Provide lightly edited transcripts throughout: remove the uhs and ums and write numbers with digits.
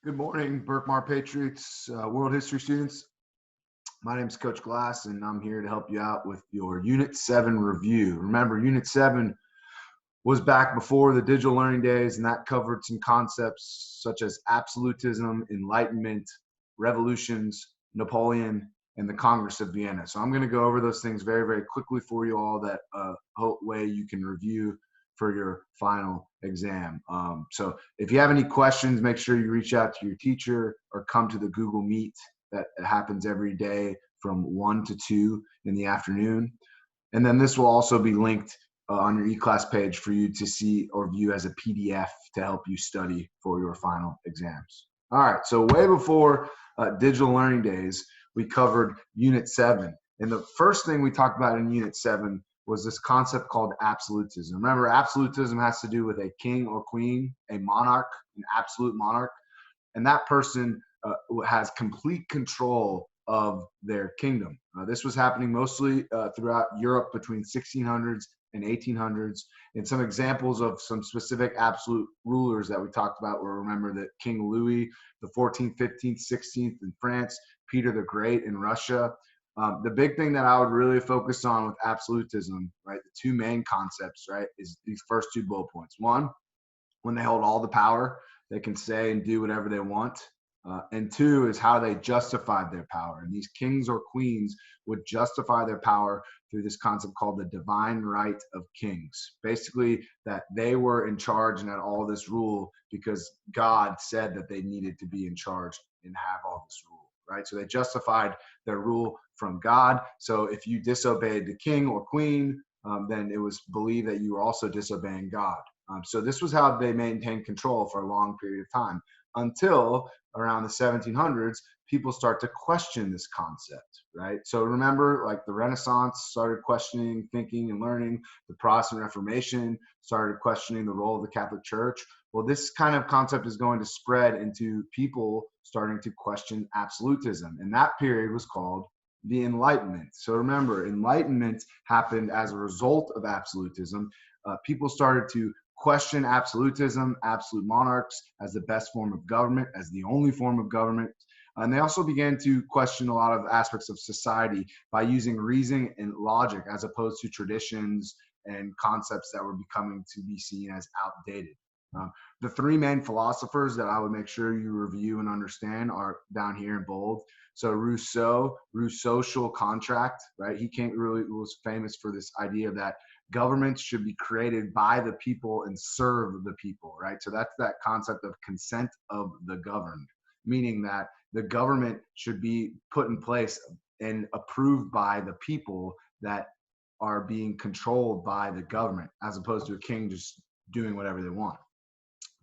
Good morning, Berkmar Patriots, world history students. My name is Coach Glass, and I'm here to help you out with your Unit 7 review. Remember, Unit 7 was back before the digital learning days, and that covered some concepts such as absolutism, enlightenment, revolutions, Napoleon, and the Congress of Vienna. So I'm going to go over those things very, very quickly for you all, that way you can review for your final exam. So if you have any questions, make sure you reach out to your teacher or come to the Google Meet that happens every day from 1 to 2 in the afternoon. And then this will also be linked on your e-class page for you to see or view as a PDF to help you study for your final exams. All right, so way before digital learning days, we covered Unit 7. And the first thing we talked about in Unit 7 was this concept called absolutism. Remember, absolutism has to do with a king or queen, a monarch, an absolute monarch, and that person has complete control of their kingdom. This was happening mostly throughout Europe between 1600s and 1800s. And some examples of some specific absolute rulers that we talked about were, remember, that King Louis, the 14th, 15th, 16th in France, Peter the Great in Russia. The big thing that I would really focus on with absolutism, right, the two main concepts, right, is these first two bullet points. One, when they hold all the power, they can say and do whatever they want. And two is how they justified their power. And these kings or queens would justify their power through this concept called the divine right of kings. Basically, that they were in charge and had all this rule because God said that they needed to be in charge and have all this rule, right? So they justified their rule from God. So if you disobeyed the king or queen, then it was believed that you were also disobeying God. So this was how they maintained control for a long period of time, until around the 1700s, people start to question this concept, right? So remember, like, the Renaissance started questioning thinking and learning. The Protestant Reformation started questioning the role of the Catholic Church. Well, this kind of concept is going to spread into people starting to question absolutism. And that period was called the Enlightenment. So remember, Enlightenment happened as a result of absolutism. People started to question absolutism, absolute monarchs as the best form of government, as the only form of government. And they also began to question a lot of aspects of society by using reason and logic as opposed to traditions and concepts that were becoming to be seen as outdated. The three main philosophers that I would make sure you review and understand are down here in bold. So Rousseau's social contract, right? He was famous for this idea that governments should be created by the people and serve the people, right? So that's that concept of consent of the governed, meaning that the government should be put in place and approved by the people that are being controlled by the government, as opposed to a king just doing whatever they want.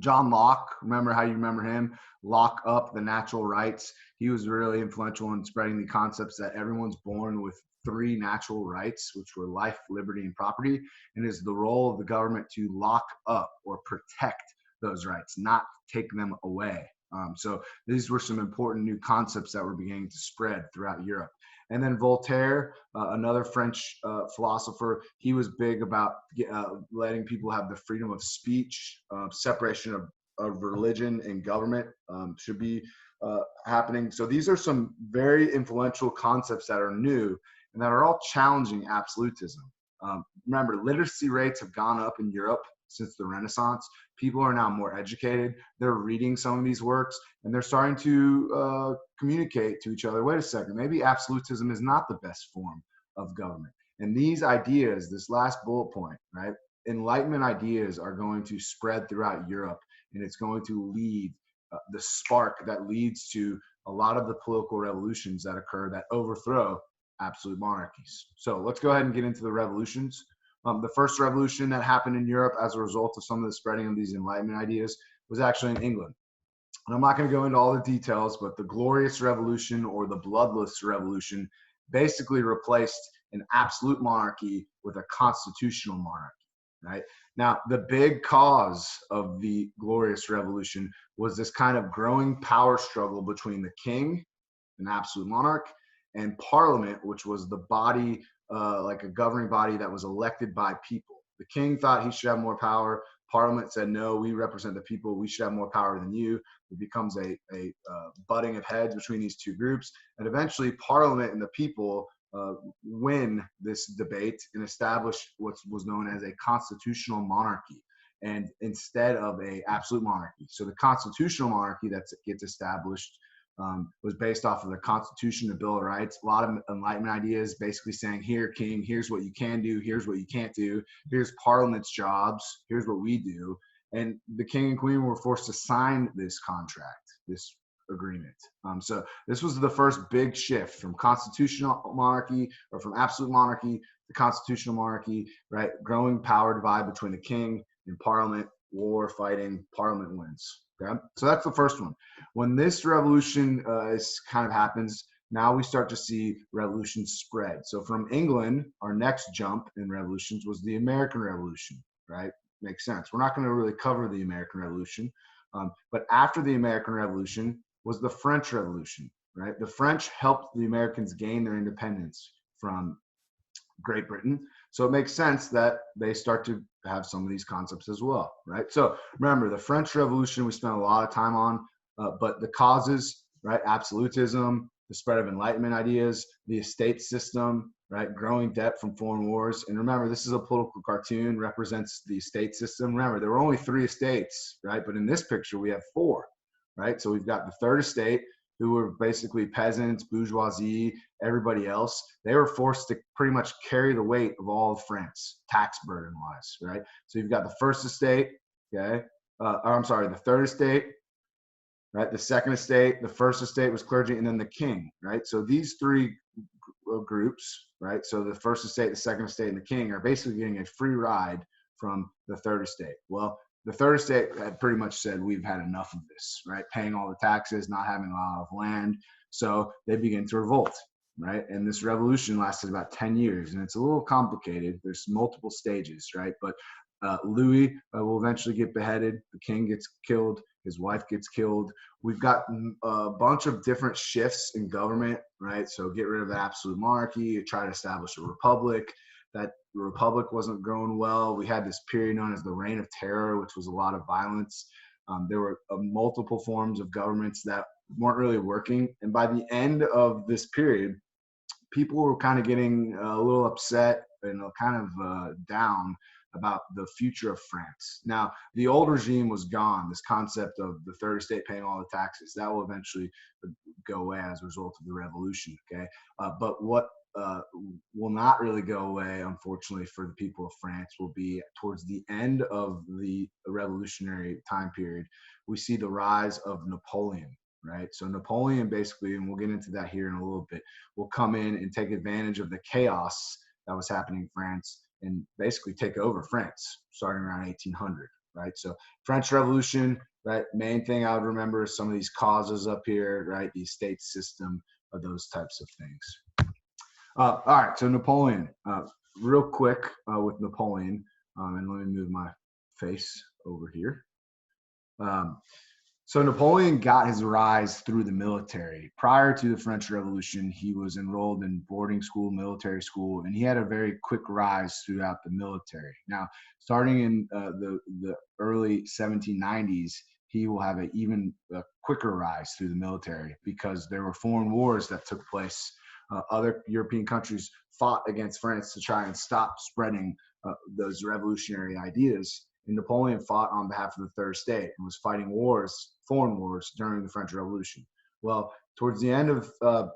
John Locke, remember how you remember him? Lock up the natural rights. He was really influential in spreading the concepts that everyone's born with three natural rights, which were life, liberty, and property, and is the role of the government to lock up or protect those rights, not take them away. So these were some important new concepts that were beginning to spread throughout Europe. And then Voltaire, another French philosopher, he was big about letting people have the freedom of speech, separation of religion and government should be happening. So these are some very influential concepts that are new and that are all challenging absolutism. Remember, literacy rates have gone up in Europe since the Renaissance. People are now more educated. They're reading some of these works and they're starting to communicate to each other. Wait a second, maybe absolutism is not the best form of government. And these ideas, this last bullet point, right? Enlightenment ideas are going to spread throughout Europe, and it's going to lead the spark that leads to a lot of the political revolutions that occur that overthrow absolute monarchies. So let's go ahead and get into the revolutions. The first revolution that happened in Europe as a result of some of the spreading of these Enlightenment ideas was actually in England. And I'm not going to go into all the details, but the Glorious Revolution, or the Bloodless Revolution, basically replaced an absolute monarchy with a constitutional monarchy. Right? Now, the big cause of the Glorious Revolution was this kind of growing power struggle between the king, an absolute monarch, and Parliament, which was the body, like a governing body that was elected by people. The king thought he should have more power. Parliament said, no, we represent the people. We should have more power than you. It becomes a butting of heads between these two groups. And eventually Parliament and the people win this debate and establish what was known as a constitutional monarchy, and instead of a absolute monarchy. So the constitutional monarchy that gets established was based off of the Constitution, the Bill of Rights, a lot of Enlightenment ideas, basically saying, here, king, here's what you can do, here's what you can't do, here's Parliament's jobs, here's what we do. And the king and queen were forced to sign this contract, this agreement. So this was the first big shift from constitutional monarchy, or from absolute monarchy to constitutional monarchy, right? Growing power divide between the king and Parliament, war fighting, Parliament wins. Okay, so that's the first one. When this revolution happens, now we start to see revolutions spread. So from England, our next jump in revolutions was the American Revolution, right? Makes sense. We're not going to really cover the American Revolution, but after the American Revolution was the French Revolution, right? The French helped the Americans gain their independence from Great Britain. So it makes sense that they start to have some of these concepts as well, right? So remember, the French Revolution we spent a lot of time on, but the causes, right? Absolutism, the spread of Enlightenment ideas, the estate system, right? Growing debt from foreign wars. And remember, this is a political cartoon, represents the estate system. Remember, there were only 3 estates, right? But in this picture, we have 4, right? So we've got the third estate, who were basically peasants, bourgeoisie, everybody else. They were forced to pretty much carry the weight of all of France, tax burden wise, right? So you've got the first estate, okay? The third estate, right? The second estate, the first estate was clergy, and then the king, right? So these 3 groups, right? So the first estate, the second estate, and the king are basically getting a free ride from the third estate. Well, the third estate had pretty much said, we've had enough of this, right? Paying all the taxes, not having a lot of land. So they begin to revolt, right? And this revolution lasted about 10 years, and it's a little complicated. There's multiple stages, right? But Louis will eventually get beheaded. The king gets killed. His wife gets killed. We've got a bunch of different shifts in government, right? So get rid of the absolute monarchy, try to establish a republic. That the republic wasn't going well. We had this period known as the Reign of Terror, which was a lot of violence. There were multiple forms of governments that weren't really working. And by the end of this period, people were kind of getting a little upset and kind of down about the future of France. Now, the old regime was gone. This concept of the third estate paying all the taxes, that will eventually go away as a result of the revolution, okay? But what will not really go away, unfortunately, for the people of France will be towards the end of the revolutionary time period. We see the rise of Napoleon, right? So Napoleon basically, and we'll get into that here in a little bit, will come in and take advantage of the chaos that was happening in France and basically take over France starting around 1800, right? So French Revolution, right? Main thing I would remember is some of these causes up here, right? The estate system, of those types of things. All right, so Napoleon, real quick with Napoleon, and let me move my face over here. So Napoleon got his rise through the military. Prior to the French Revolution, he was enrolled in boarding school, military school, and he had a very quick rise throughout the military. Now, starting in the early 1790s, he will have an even quicker rise through the military because there were foreign wars that took place. Other European countries fought against France to try and stop spreading those revolutionary ideas. And Napoleon fought on behalf of the Third Estate and was fighting wars, foreign wars, during the French Revolution. Well, towards the end of the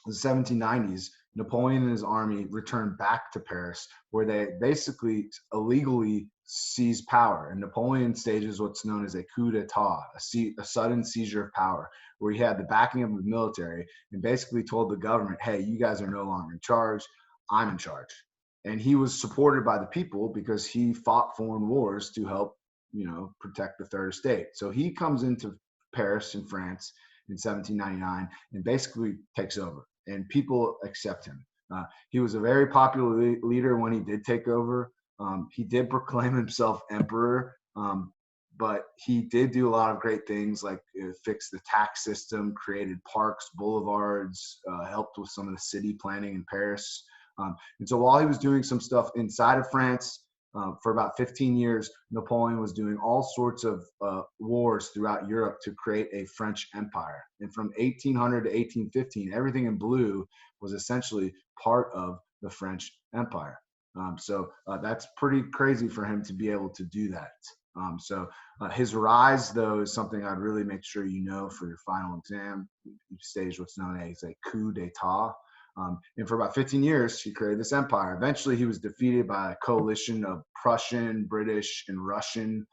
1790s, Napoleon and his army returned back to Paris, where they basically illegally seized power. And Napoleon stages what's known as a coup d'etat, a sudden seizure of power, where he had the backing of the military and basically told the government, hey, you guys are no longer in charge, I'm in charge. And he was supported by the people because he fought foreign wars to help, protect the Third Estate. So he comes into Paris in France in 1799 and basically takes over, and people accept him. He was a very popular leader when he did take over. He did proclaim himself emperor, but he did do a lot of great things, like fix the tax system, created parks, boulevards, helped with some of the city planning in Paris. And so while he was doing some stuff inside of France, For about 15 years, Napoleon was doing all sorts of wars throughout Europe to create a French empire. And from 1800 to 1815, everything in blue was essentially part of the French empire. That's pretty crazy for him to be able to do that. His rise, though, is something I'd really make sure you know for your final exam. He staged what's known as a coup d'etat. And for about 15 years, he created this empire. Eventually, he was defeated by a coalition of Prussian, British, and Russian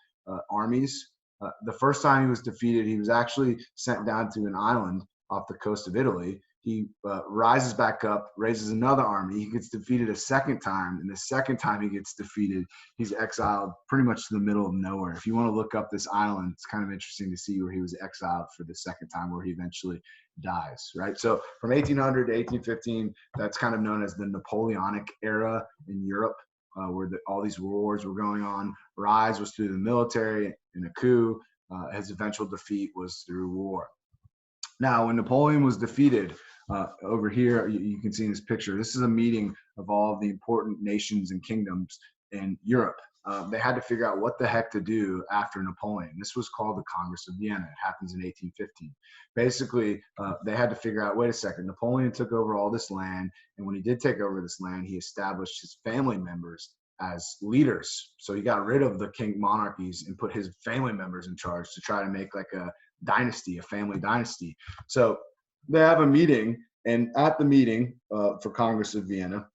armies. The first time he was defeated, he was actually sent down to an island off the coast of Italy. He rises back up, raises another army. He gets defeated a second time, and the second time he gets defeated, he's exiled pretty much to the middle of nowhere. If you want to look up this island, it's kind of interesting to see where he was exiled for the second time, where he eventually dies, right? So from 1800 to 1815, that's kind of known as the Napoleonic era in Europe, where all these wars were going on. Rise was through the military and a coup. His eventual defeat was through war. Now, when Napoleon was defeated, over here, you can see in this picture, this is a meeting of all of the important nations and kingdoms in Europe. They had to figure out what the heck to do after Napoleon. This was called the Congress of Vienna. It happens in 1815. Basically, they had to figure out, wait a second, Napoleon took over all this land, and when he did take over this land, he established his family members as leaders. So he got rid of the king monarchies and put his family members in charge to try to make like a dynasty, a family dynasty. So they have a meeting, and at the meeting for Congress of Vienna,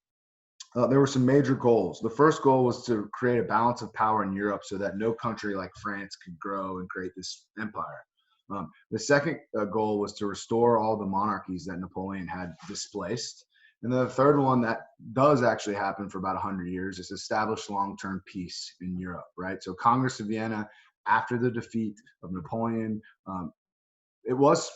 there were some major goals. The first goal was to create a balance of power in Europe so that no country like France could grow and create this empire. The second goal was to restore all the monarchies that Napoleon had displaced. And then the third one that does actually happen for about 100 years is establish long-term peace in Europe, right? So Congress of Vienna, after the defeat of Napoleon, it was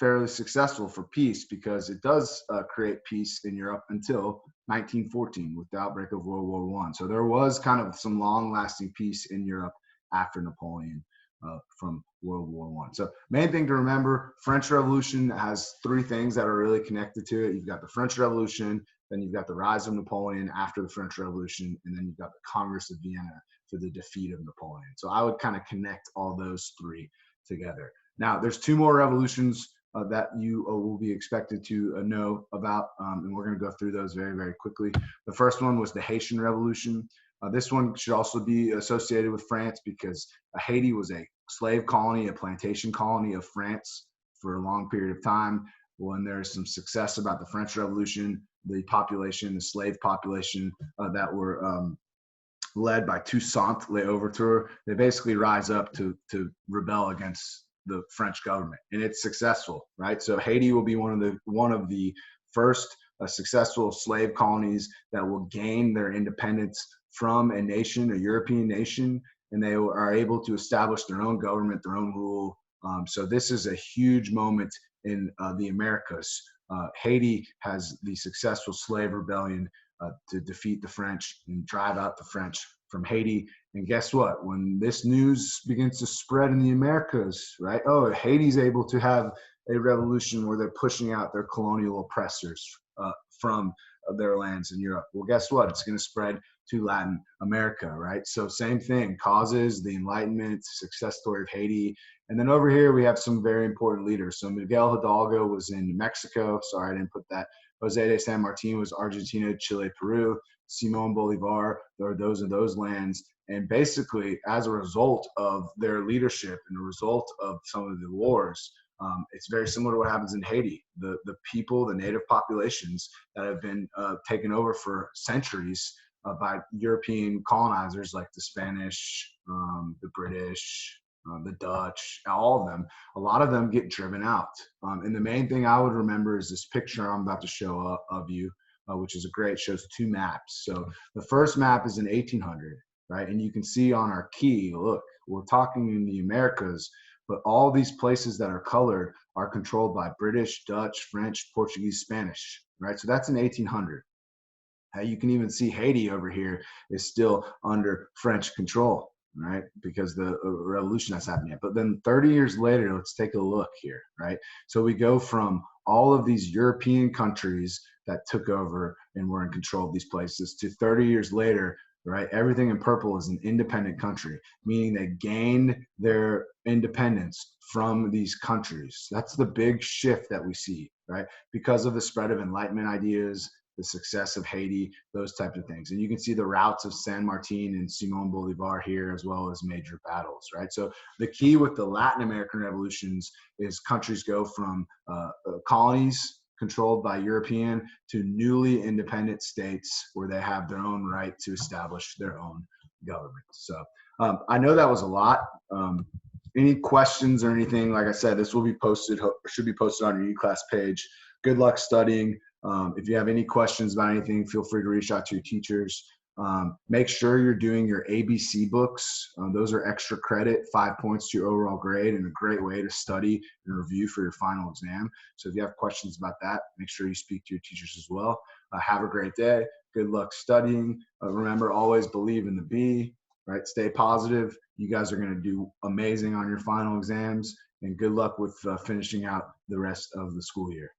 fairly successful for peace because it does create peace in Europe until 1914 with the outbreak of World War I. So there was kind of some long-lasting peace in Europe after Napoleon from World War I. So main thing to remember, French Revolution has three things that are really connected to it. You've got the French Revolution, then you've got the rise of Napoleon after the French Revolution, and then you've got the Congress of Vienna for the defeat of Napoleon. So I would kind of connect all those three together. Now, there's two more revolutions that you will be expected to know about, and we're going to go through those very, very quickly. The first one was the Haitian Revolution. This one should also be associated with France because Haiti was a slave colony, a plantation colony of France for a long period of time. When there's some success about the French Revolution, the population, the slave population that were led by Toussaint Louverture, they basically rise up to rebel against the French government, and it's successful, right? So Haiti will be one of the first successful slave colonies that will gain their independence from a nation, a European nation, and they are able to establish their own government, their own rule. So this is a huge moment in the Americas. Haiti has the successful slave rebellion to defeat the French and drive out the French from Haiti. And guess what? When this news begins to spread in the Americas, right? Oh, Haiti's able to have a revolution where they're pushing out their colonial oppressors from their lands in Europe. Well, guess what? It's going to spread to Latin America, right? So same thing, causes, the Enlightenment, success story of Haiti. And then over here, we have some very important leaders. So Miguel Hidalgo was in Mexico. Sorry, I didn't put that. Jose de San Martin was Argentina, Chile, Peru. Simon Bolivar, there are those in those lands. And basically, as a result of their leadership and a result of some of the wars, it's very similar to what happens in Haiti. The people, the native populations that have been taken over for centuries by European colonizers like the Spanish, the British, the Dutch, all of them, a lot of them get driven out. And the main thing I would remember is this picture I'm about to show of you, which is shows two maps. So the first map is in 1800, right? And you can see on our key, look, we're talking in the Americas, but all these places that are colored are controlled by British, Dutch, French, Portuguese, Spanish, right? So that's in 1800. You can even see Haiti over here is still under French control, right? Because the revolution that's happening yet. But then 30 years later, let's take a look here, right? So we go from all of these European countries that took over and were in control of these places to 30 years later, right? Everything in purple is an independent country, meaning they gained their independence from these countries. That's the big shift that we see, right? Because of the spread of Enlightenment ideas, the success of Haiti, those types of things. And you can see the routes of San Martin and Simon Bolivar here, as well as major battles, right? So the key with the Latin American revolutions is countries go from colonies controlled by European to newly independent states where they have their own right to establish their own government. So I know that was a lot. Any questions or anything, like I said, this will be posted, should be posted on your U-Class page. Good luck studying. If you have any questions about anything, feel free to reach out to your teachers. Make sure you're doing your ABC books. Those are extra credit, 5 points to your overall grade, and a great way to study and review for your final exam. So if you have questions about that, make sure you speak to your teachers as well. Have a great day. Good luck studying. Remember, always believe in the B, right? Stay positive. You guys are going to do amazing on your final exams, and good luck with finishing out the rest of the school year.